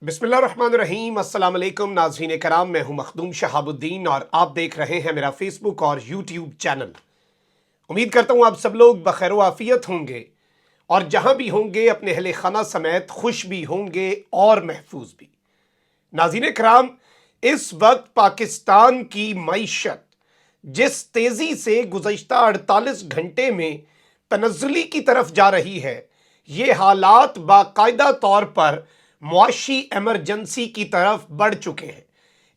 बिस्मिल्लाहिर्रहमानिर्रहीम। अस्सलाम वालेकुम नाज़रीन कराम, मैं हूं मखदूम शहाबुद्दीन और आप देख रहे हैं मेरा फेसबुक और यूट्यूब चैनल। उम्मीद करता हूं आप सब लोग बखैर आफियत होंगे और जहां भी होंगे अपने अहले खाना समेत खुश भी होंगे और महफूज भी। नाज़रीन कराम, इस वक्त पाकिस्तान की मईशत जिस तेजी से गुज़श्ता 48 घंटे में तनज़्ज़ुली की तरफ जा रही है, ये हालात बाकायदा तौर पर मुआशी एमरजेंसी की तरफ बढ़ चुके हैं।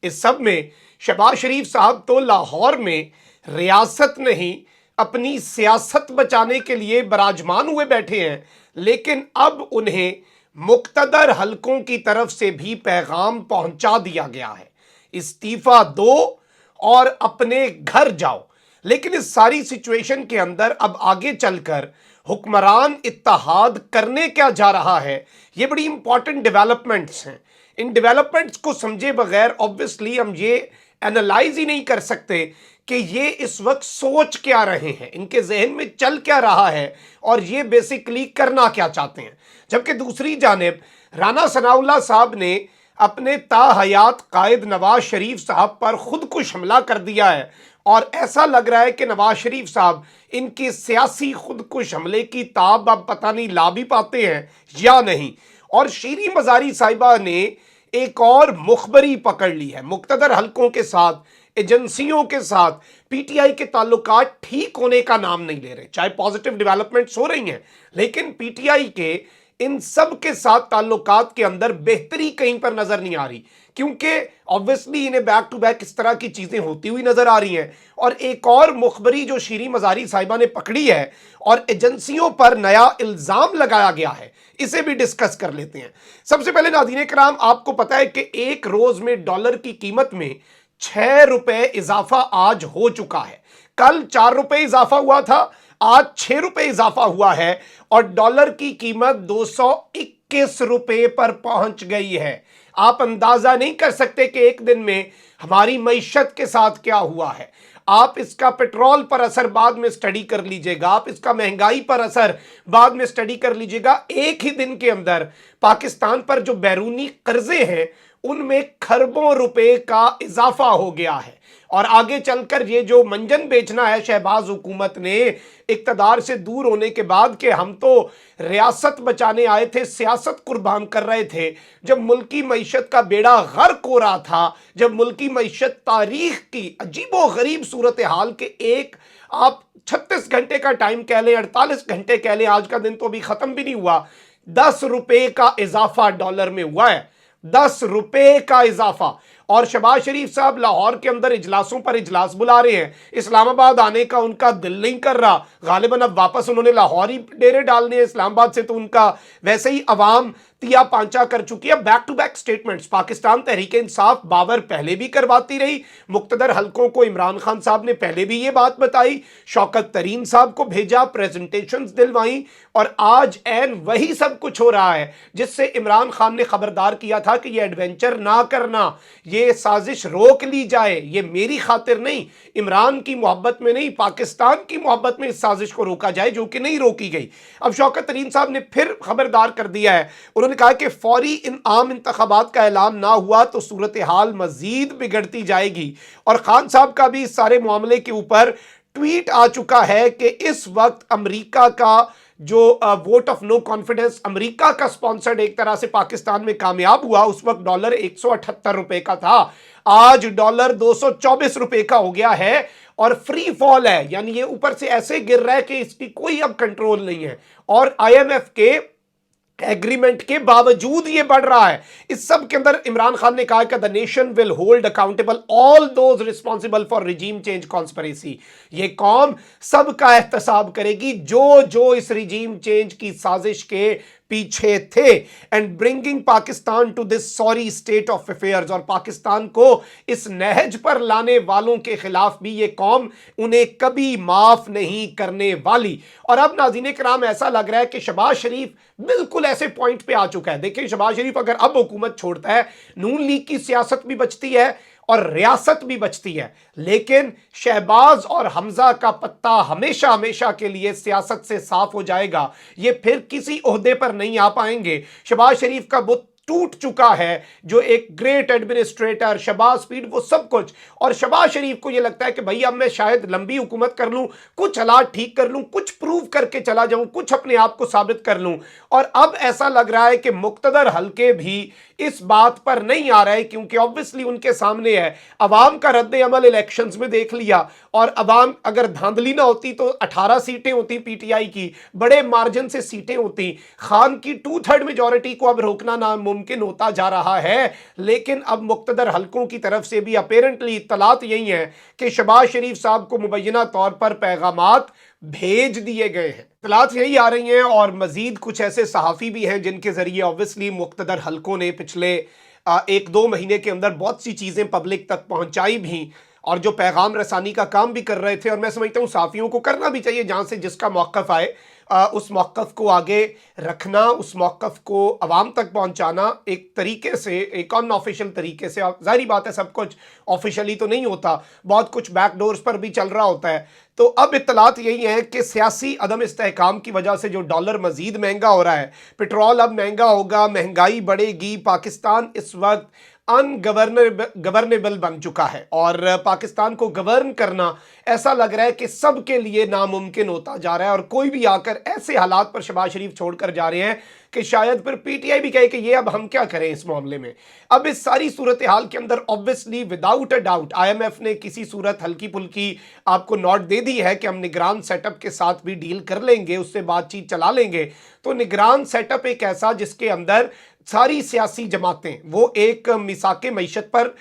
इस सब में शहबाज शरीफ साहब तो लाहौर में रियासत नहीं अपनी सियासत बचाने के लिए बराजमान हुए बैठे हैं, लेकिन अब उन्हें मुक्तदर हलकों की तरफ से भी पैगाम पहुंचा दिया गया है, इस्तीफा दो और अपने घर जाओ। लेकिन इस सारी सिचुएशन के अंदर अब आगे चलकर हुक्मरान इत्तेहाद करने क्या जा रहा है, ये बड़ी इंपॉर्टेंट डेवलपमेंट्स हैं। इन डेवलपमेंट्स को समझे बगैर ऑब्वियसली हम ये एनालाइज ही नहीं कर सकते कि ये इस वक्त सोच क्या रहे हैं, इनके जहन में चल क्या रहा है और ये बेसिकली करना क्या चाहते हैं। जबकि दूसरी जानिब राना सनाउल्लाह साहब ने अपने ताहयात कायद नवाज शरीफ साहब पर खुदकुश हमला कर दिया है और ऐसा लग रहा है कि नवाज शरीफ साहब इनके सियासी खुदकुश हमले की ताब अब पता नहीं ला भी पाते हैं या नहीं। और शीरी मजारी साहिबा ने एक और मुखबरी पकड़ ली है, मुक्तदर हलकों के साथ, एजेंसियों के साथ पीटीआई के ताल्लुकात ठीक होने का नाम नहीं ले रहे। चाहे पॉजिटिव डेवलपमेंट्स हो रही हैं, लेकिन पीटीआई के इन सब के साथ ताल्लुकात के अंदर बेहतरी कहीं पर नजर नहीं आ रही, क्योंकि ऑब्वियसली इन्हें बैक टू बैक इस तरह की चीजें होती हुई नजर आ रही हैं। और एक और मुखबरी जो शीरी मजारी साहिबा ने पकड़ी है और एजेंसियों पर नया इल्जाम लगाया गया है, इसे भी डिस्कस कर लेते हैं। सबसे पहले नाज़रीन कराम, आपको पता है कि एक रोज में डॉलर की कीमत में 6 रुपए इजाफा आज हो चुका है। कल 4 रुपए इजाफा हुआ था, आज 6 रुपए इजाफा हुआ है और डॉलर की कीमत 221 रुपए पर पहुंच गई है। आप अंदाजा नहीं कर सकते कि एक दिन में हमारी मईशत के साथ क्या हुआ है। आप इसका पेट्रोल पर असर बाद में स्टडी कर लीजिएगा, आप इसका महंगाई पर असर बाद में स्टडी कर लीजिएगा। एक ही दिन के अंदर पाकिस्तान पर जो बैरूनी कर्जे हैं उनमें खरबों रुपए का इजाफा हो गया है। और आगे चलकर ये जो मंजन बेचना है शहबाज हुकूमत ने इक्तदार से दूर होने के बाद कि हम तो रियासत बचाने आए थे, सियासत कुर्बान कर रहे थे, जब मुल्की मईशत का बेड़ा गर्क हो रहा था, जब मुल्की मईशत तारीख की अजीबो गरीब सूरत हाल के एक आप 36 घंटे का टाइम कह लें, 48 घंटे कह लें, आज का दिन तो अभी खत्म भी नहीं हुआ, 10 रुपए का इजाफा डॉलर में हुआ है, 10 रुपए का इजाफा। और शहबाज शरीफ साहब लाहौर के अंदर इजलासों पर इजलास बुला रहे हैं, इस्लामाबाद आने का उनका दिल नहीं कर रहा। गालिबन अब वापस उन्होंने लाहौर ही डेरे डालने हैं, इस्लामाबाद से तो उनका वैसे ही अवाम तिया पांचा कर चुकी है। Back to back statements Pakistan Tehreek Insaf Babar पहले भी करवाती रही, मुक्तदर हलकों को इमरान खान साहब ने पहले भी ये बात बताई, शौकत तरीन साहब को भेजा, प्रेजेंटेशंस दिलवाई, और आज एन वही सब कुछ हो रहा है जिससे इमरान खान ने खबरदार किया था कि ये एडवेंचर ना करना, ये साजिश रोक ली जाए, ये मेरी खातिर नहीं, इमरान की मोहब्बत में नहीं, पाकिस्तान की मोहब्बत में इस साजिश को रोका जाए, जो कि नहीं रोकी गई। अब शौकत तरीन साहब ने फिर खबरदार कर दिया है, उन्होंने कहा कि फौरी इन आम इंतखाबात का ऐलान ना हुआ तो सूरत हाल मजीद बिगड़ती जाएगी। और खान साहब का भी इस सारे मामले के ऊपर ट्वीट आ चुका है कि इस वक्त अमेरिका का जो vote of no confidence America का स्पॉन्सर्ड एक तरह से पाकिस्तान में कामयाब हुआ, उस वक्त डॉलर 178 रुपए का था, आज डॉलर 224 रुपए का हो गया है और फ्री फॉल है, यानी ये ऊपर से ऐसे गिर रहा है कि इसकी कोई अब कंट्रोल नहीं है। और आईएमएफ के एग्रीमेंट के बावजूद ये बढ़ रहा है। इस सब के अंदर इमरान खान ने कहा कि the nation will hold accountable all those responsible for regime change conspiracy, ये कौम सबका एहतसाब करेगी जो जो इस रिजीम चेंज की साजिश के पीछे थे, and bringing Pakistan to this sorry state of affairs, और पाकिस्तान को इस नहज पर लाने वालों के खिलाफ भी ये कौम उन्हें कभी माफ नहीं करने वाली। और अब नाज़रीन किराम ऐसा लग रहा है कि शहबाज शरीफ बिल्कुल ऐसे पॉइंट पे आ चुका है। देखिए, शहबाज शरीफ अगर अब हुकूमत छोड़ता है, नून लीग की सियासत भी बचती है और रियासत भी बचती है, लेकिन शहबाज और हमजा का पत्ता हमेशा हमेशा के लिए सियासत से साफ हो जाएगा, ये फिर किसी ओहदे पर नहीं आ पाएंगे। शहबाज शरीफ का बुत टूट चुका है, जो एक ग्रेट एडमिनिस्ट्रेटर शहबाज स्पीड वो सब कुछ। और शहबाज शरीफ को ये लगता है कि भाई अब मैं शायद लंबी हुकूमत कर लूं, कुछ हालात ठीक कर लूं, कुछ प्रूव करके चला जाऊं, कुछ अपने आप को साबित कर लूं। और अब ऐसा लग रहा है कि मुक्तदर हल्के भी इस बात पर नहीं आ रहे, क्योंकि ऑब्वियसली उनके सामने है अवाम का रद्द अमल। इलेक्शंस में देख लिया, और अवाम अगर धांधली ना होती तो 18 सीटें होती पीटीआई की, बड़े मार्जिन से सीटें होती। खान की 2/3 मेजॉरिटी को अब रोकना नामुमकिन होता जा रहा है। लेकिन अब मुक्तदर हल्कों की तरफ से भी अपेरेंटली इत्तलात यही है कि शहबाज शरीफ साहब को मुबैना तौर पर पैगामात भेज दिए गए हैं। इत्तलात यही आ रही हैं, और मजीद कुछ ऐसे सहाफ़ी भी हैं जिनके जरिए ऑब्वियसली मुक्तदर हल्कों ने पिछले 1-2 महीने के अंदर बहुत सी चीज़ें पब्लिक तक पहुंचाई भी, और जो पैगाम रसानी का काम भी कर रहे थे। और मैं समझता हूँ सहाफ़ियों को करना भी चाहिए, जहाँ से जिसका मौक़िफ़ आए उस मौक़िफ़ को आगे रखना, उस मौक़िफ़ को अवाम तक पहुँचाना एक तरीके से, एक अनऑफिशियल तरीके से। ज़ाहिर बात है सब कुछ ऑफिशियली तो नहीं होता, बहुत कुछ बैकडोर्स पर भी चल रहा होता है। तो अब इत्तलात यही है कि सियासी अदम इस्तेहकाम की वजह से जो डॉलर मज़ीद महंगा हो रहा है, पेट्रोल अब महंगा होगा, महंगाई बढ़ेगी, पाकिस्तान इस वक्त गवर्नेबल बन चुका है, और पाकिस्तान को गवर्न करना ऐसा लग रहा है कि सबके लिए नामुमकिन होता जा रहा है। और कोई भी आकर ऐसे हालात पर शहबाज शरीफ छोड़कर जा रहे हैं कि शायद फिर पीटीआई भी कहे कि ये अब हम क्या करें इस मामले में। अब इस सारी सूरत हाल के अंदर obviously without a doubt IMF ने किसी सूरत हल्की फुल्की आपको नोट दे दी है कि हम निगरान सेटअप के साथ भी डील कर लेंगे, उससे बातचीत चला लेंगे। तो निगरान सेटअप एक ऐसा जिसके अंदर सारी सियासी जमातें वो एक मिसाके मईशत पर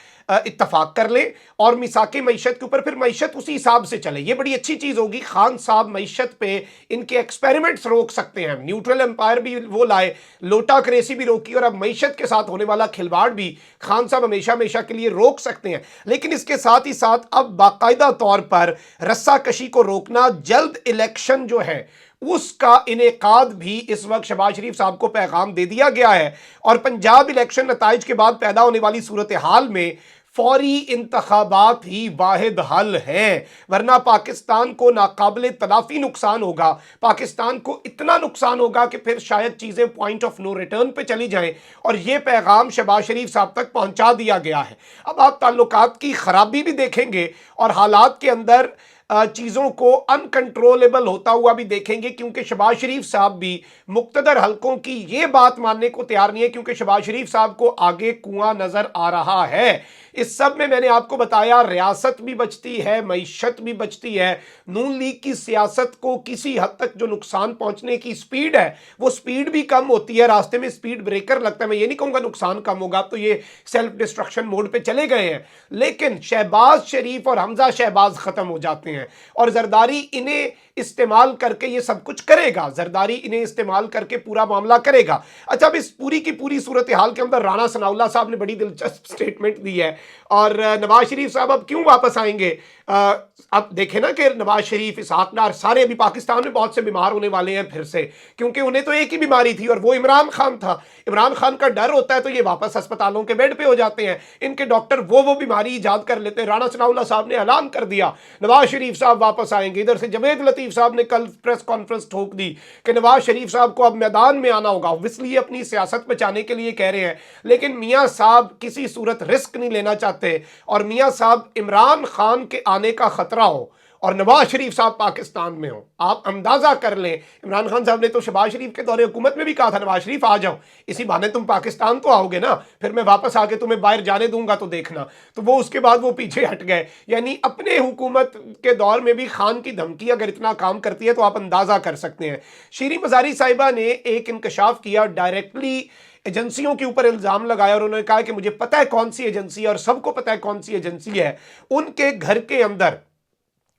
इत्तफाक कर लें, और मिसाके मईशत के ऊपर फिर मईशत उसी हिसाब से चले। ये बड़ी अच्छी चीज़ होगी। खान साहब मईशत पे इनके एक्सपेरिमेंट्स रोक सकते हैं, न्यूट्रल एम्पायर भी वो लाए, लोटा क्रेसी भी रोकी, और अब मईशत के साथ होने वाला खिलवाड़ भी खान साहब हमेशा हमेशा के लिए रोक सकते हैं। लेकिन इसके साथ ही साथ अब बाकायदा तौर पर रस्साकशी को रोकना, जल्द इलेक्शन जो है उसका इनेकाद भी इस वक्त शहबाज शरीफ साहब को पैगाम दे दिया गया है। और पंजाब इलेक्शन नताइज के बाद पैदा होने वाली सूरत हाल में फौरी इंतखाबात ही वाहिद हल है, वरना पाकिस्तान को नाकाबिले तलाफी नुकसान होगा। पाकिस्तान को इतना नुकसान होगा कि फिर शायद चीज़ें पॉइंट ऑफ नो रिटर्न पे चली जाएं। और ये पैगाम शहबाज शरीफ साहब तक पहुंचा दिया गया है। अब आप ताल्लुकात की खराबी भी देखेंगे, और हालात के अंदर चीज़ों को अनकंट्रोलेबल होता हुआ भी देखेंगे, क्योंकि शहबाज शरीफ साहब भी मुक्तदर हल्कों की ये बात मानने को तैयार नहीं है, क्योंकि शहबाज शरीफ साहब को आगे कुआं नजर आ रहा है। इस सब में मैंने आपको बताया रियासत भी बचती है, मईशत भी बचती है। नून लीग की सियासत को किसी हद तक जो नुकसान पहुंचने की स्पीड है वो स्पीड भी कम होती है, रास्ते में स्पीड ब्रेकर लगता है। मैं ये नहीं कहूँगा नुकसान कम होगा, तो ये सेल्फ डिस्ट्रक्शन मोड पे चले गए हैं। लेकिन शहबाज शरीफ और हमजा शहबाज खत्म हो जाते हैं, और जरदारी इन्हें इस्तेमाल करके ये सब कुछ करेगा, जरदारी इन्हें इस्तेमाल करके पूरा मामला करेगा। अच्छा, अब इस पूरी की पूरी सूरत हाल के अंदर राणा सनाउल्लाह साहब ने बड़ी दिलचस्प स्टेटमेंट दी है। और नवाज शरीफ साहब अब क्यों वापस आएंगे? अब देखें ना कि नवाज शरीफ, इसहाक डार, सारे अभी पाकिस्तान में बहुत से बीमार होने वाले हैं फिर से, क्योंकि उन्हें तो एक ही बीमारी थी और वो इमरान खान था। इमरान खान का डर होता है तो ये वापस अस्पतालों के बेड पे हो जाते हैं, इनके डॉक्टर वो बीमारी ईजाद कर लेते हैं। राणा सनाउल्लाह साहब ने ऐलान कर दिया नवाज शरीफ साहब वापस आएंगे। इधर से जवेद लतीफ साहब ने कल प्रेस कॉन्फ्रेंस ठोक दी कि नवाज शरीफ साहब को अब मैदान में आना होगा। ऑब्वियसली अपनी सियासत बचाने के लिए कह रहे हैं, लेकिन मियां साहब किसी सूरत रिस्क नहीं लेना चाहते, और मियां साहब इमरान खान के आने का खतरा हो और नवाज शरीफ साहब पाकिस्तान में हो। आप अंदाजा कर लें, इमरान खान साहब ने तो शहबाज शरीफ के दौरे हुकूमत में भी कहा था नवाज शरीफ आ जाओ, इसी बहाने तुम पाकिस्तान तो आओगे ना, फिर मैं वापस आके तुम्हें बाहर जाने दूंगा तो देखना। तो वो उसके बाद वो पीछे हट गए। यानी अपने हुकूमत के दौर में भी खान की धमकी अगर इतना काम करती है तो आप अंदाजा कर सकते हैं। शीरी मज़ारी साहिबा ने एक इंकशाफ किया, डायरेक्टली एजेंसियों के ऊपर इल्ज़ाम लगाया, और उन्होंने कहा कि मुझे पता है कौन सी एजेंसी है, और सबको पता है कौन सी एजेंसी है। उनके घर के अंदर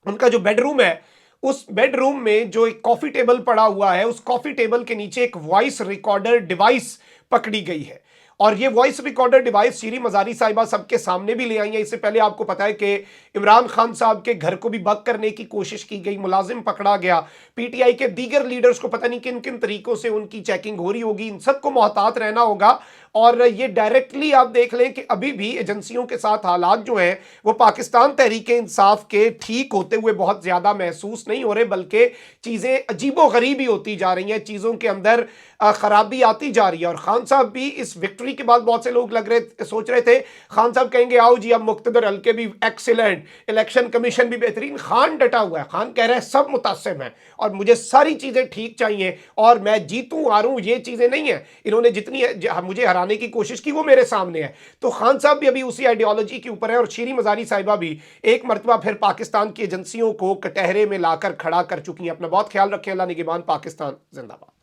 उनका जो बेडरूम है, उस बेडरूम में जो एक कॉफी टेबल पड़ा हुआ है, उस कॉफी टेबल के नीचे एक वॉइस रिकॉर्डर डिवाइस पकड़ी गई है। और ये वॉइस रिकॉर्डर डिवाइस शीरी मज़ारी साहिबा सबके सामने भी ले आई है। इससे पहले आपको पता है कि इमरान खान साहब के घर को भी बग करने की कोशिश की गई, मुलाजिम पकड़ा गया। पीटीआई के दीगर लीडर्स को पता नहीं किन किन तरीकों से उनकी चेकिंग हो रही होगी। इन सबको मोहतात रहना होगा, और ये डायरेक्टली आप देख लें कि अभी भी एजेंसियों के साथ हालात जो हैं वो पाकिस्तान तहरीके इंसाफ के ठीक होते हुए बहुत ज़्यादा महसूस नहीं हो रहे, बल्कि चीज़ें अजीबो-गरीब ही होती जा रही हैं, चीज़ों के अंदर खराबी आती जा रही है। और खान साहब भी इस विक्ट्री के बाद बहुत से लोग सोच रहे थे खान साहब कहेंगे आओ जी अब मुक्तदर हल्के भी एक्सीलेंट, इलेक्शन कमीशन भी बेहतरीन। खान डटा हुआ है, खान कह रहा है सब मुतासिब हैं और मुझे सारी चीज़ें ठीक चाहिए और मैं जीतूं हारूं ये चीज़ें नहीं है। इन्होंने जितनी मुझे हराने की कोशिश की वो मेरे सामने है। तो खान साहब भी अभी उसी आइडियोलॉजी के ऊपर है और शीरी मज़ारी साहिबा भी एक मरतबा फिर पाकिस्तान की एजेंसियों को कटहरे में लाकर खड़ा कर चुकी हैं। अपना बहुत ख्याल रखें। अल्लाह निगहबान। पाकिस्तान जिंदाबाद।